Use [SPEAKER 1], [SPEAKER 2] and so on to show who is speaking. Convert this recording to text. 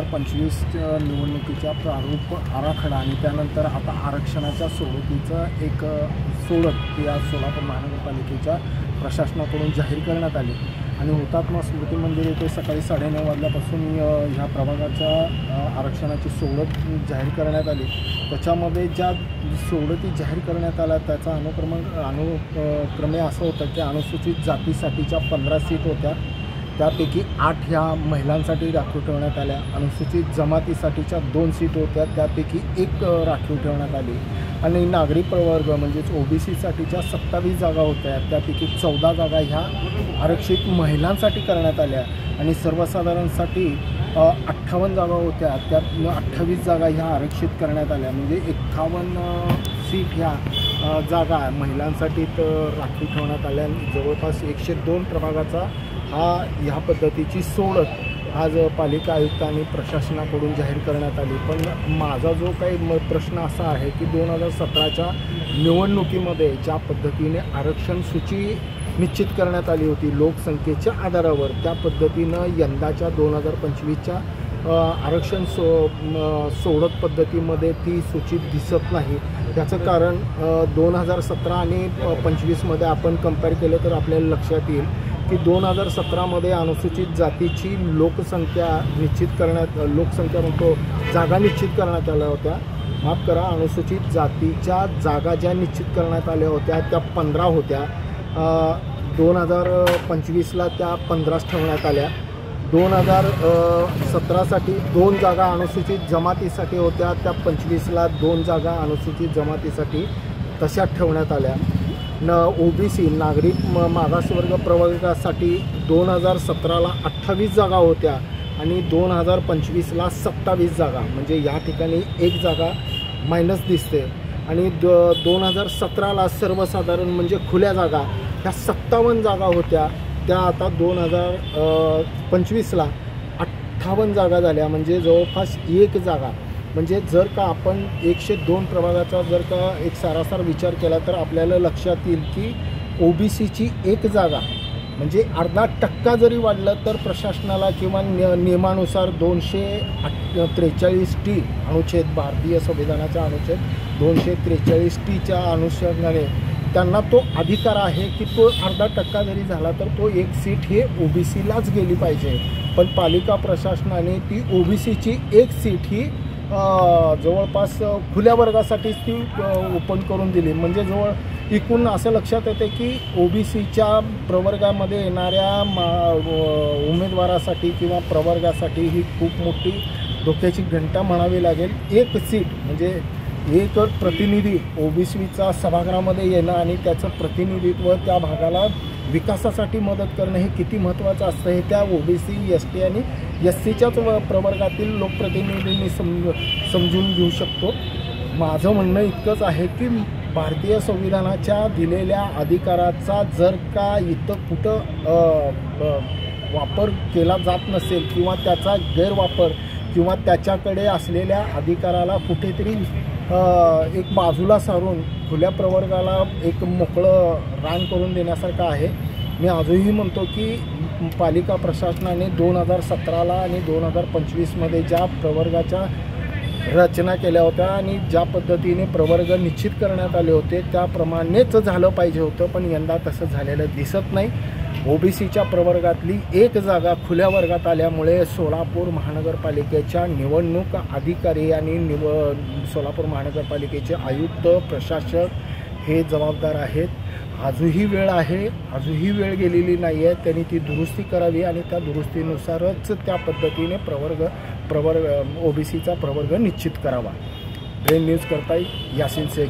[SPEAKER 1] 2025 निवडणुकीचा प्रारूप आराखडा आणि त्यानंतर आता आरक्षणाच्या सोडतीचं एक सोडत या सोलापूर महानगरपालिकेच्या प्रशासनाकडून जाहीर करण्यात आली आणि हुतात्मा स्मृती मंदिर येथे सकाळी 9:30 वाजल्यापासून ह्या प्रभागाच्या आरक्षणाची सोडत जाहीर करण्यात आली। त्याच्यामध्ये ज्या सोडती जाहीर करण्यात आल्या त्याचा अनुक्रमे असं होतं की अनुसूचित जातीसाठीच्या 15 सीट होत्या, त्यापैकी 8 ह्या महिलांसाठी राखीव ठेवण्यात आल्या। अनुसूचित जमातीसाठीच्या 2 सीट होत्या, त्यापैकी 1 राखीव ठेवण्यात आली आणि नागरी प्रवर्ग म्हणजेच ओबीसीसाठीच्या 27 जागा होत्या, त्यापैकी 14 जागा ह्या आरक्षित महिलांसाठी करण्यात आल्या आणि सर्वसाधारणसाठी 58 जागा होत्या, त्यात 28 जागा ह्या आरक्षित करण्यात आल्या। म्हणजे 51 सीट ह्या जागा महिलांसाठी राखीव ठेवण्यात आल्या। जवळपास 102 प्रभागाचा ह्या पद्धतीची सोडत आज पालिका आयुक्त आणि प्रशासनाकडून जाहीर करण्यात आली। पण माझा जो काही प्रश्न असा आहे की 2017च्या निवडणुकीमध्ये ज्या पद्धतीने आरक्षण सूची निश्चित करण्यात आली होती लोकसंख्येच्या आधारावर, त्या पद्धतीनं यंदाच्या 2025च्या आरक्षण सोडत पद्धतीमध्ये ती सूची दिसत नाही। त्याचं कारण 2017 आणि 25मध्ये आपण कंपेअर केलं तर आपल्याला लक्षात येईल की 2017मध्ये अनुसूचित जातीची जागा निश्चित करण्यात आल्या होत्या। माफ करा, अनुसूचित जातीच्या जागा ज्या निश्चित करण्यात आल्या होत्या त्या 15 होत्या। 2025ला त्या 15 ठेवण्यात आल्या। 2017साठी 2 जागा अनुसूचित जमातीसाठी होत्या, त्या 25ला 2 जागा अनुसूचित जमातीसाठी तशा ठेवण्यात आल्या। ओबीसी नागरिक मागासवर्ग प्रवर्गासाठी 2017ला 28 जागा होत्या आणि 2025ला 27 जागा, म्हणजे या ठिकाणी 1 जागा मायनस दिसते। आणि 2017ला सर्वसाधारण म्हणजे खुल्या जागा ह्या 57 जागा होत्या, त्या आता 2025ला 58 जागा झाल्या, म्हणजे जवळपास 1 जागा। म्हणजे जर का आपण 102 प्रभागाचा जर का एक सारासार विचार केला तर आपल्याला लक्षात येईल की ओबीसीची 1 जागा म्हणजे अर्धा टक्का जरी वाढलं तर प्रशासनाला किंवा नियमानुसार 243T अनुच्छेद, भारतीय संविधानाचा अनुच्छेद 243Tच्या अनुषंगाने त्यांना तो अधिकार आहे की तो अर्धा टक्का जरी झाला तर तो 1 सीट हे ओबीसीलाच गेली पाहिजे। पण पालिका प्रशासनाने ती ओबीसीची 1 सीट ही जवळपास खुल्या वर्गासाठीच ती ओपन करून दिली। म्हणजे एकूण असं लक्षात येते की ओबीसीच्या प्रवर्गामध्ये येणाऱ्या उमेदवारासाठी किंवा प्रवर्गासाठी ही खूप मोठी धोक्याची घंटा म्हणावी लागेल। 1 सीट म्हणजे 1 प्रतिनिधी ओबीसीचा सभागृहामध्ये येणं आणि त्याचं प्रतिनिधित्व त्या भागाला विकासासाठी मदत करणं हे किती महत्त्वाचं असतं हे त्या ओबीसी, एसटी आणि एससीच्याच प्रवर्गातील लोकप्रतिनिधींनी समजून घेऊ शकतो। माझं म्हणणं इतकंच आहे की भारतीय संविधानाच्या दिलेल्या अधिकाराचा जर का इथं कुठं वापर केला जात नसेल किंवा त्याचा गैरवापर किंवा त्याच्याकडे असलेल्या अधिकाराला कुठेतरी एक बाजूला सारून खुल्या प्रवर्गाला एक मोकळं रान करून देण्यासारखं आहे। मी आजही म्हणतो की पालिका प्रशासनाने 2017ला आणि 2025मध्ये ज्या प्रवर्गाच्या रचना केल्या होत्या आणि ज्या पद्धतीने प्रवर्ग निश्चित करण्यात आले होते त्याप्रमाणेच झालं पाहिजे होतं, पण यंदा तसं झालेलं दिसत नाही। ओबीसीच्या प्रवर्गातली 1 जागा खुल्या वर्गात आल्यामुळे सोलापूर महानगरपालिकेच्या निवडणूक अधिकारी आणि सोलापूर महानगरपालिकेचे आयुक्त, प्रशासक हे जबाबदार आहेत। आजही वेळ आहे, आजही वेळ गेलेली नाही आहे, त्यांनी ती दुरुस्ती करावी आणि त्या दुरुस्तीनुसारच त्या पद्धतीने ओबीसीचा प्रवर्ग निश्चित करावा। ब्रेन न्यूज करताय यासिन शेख।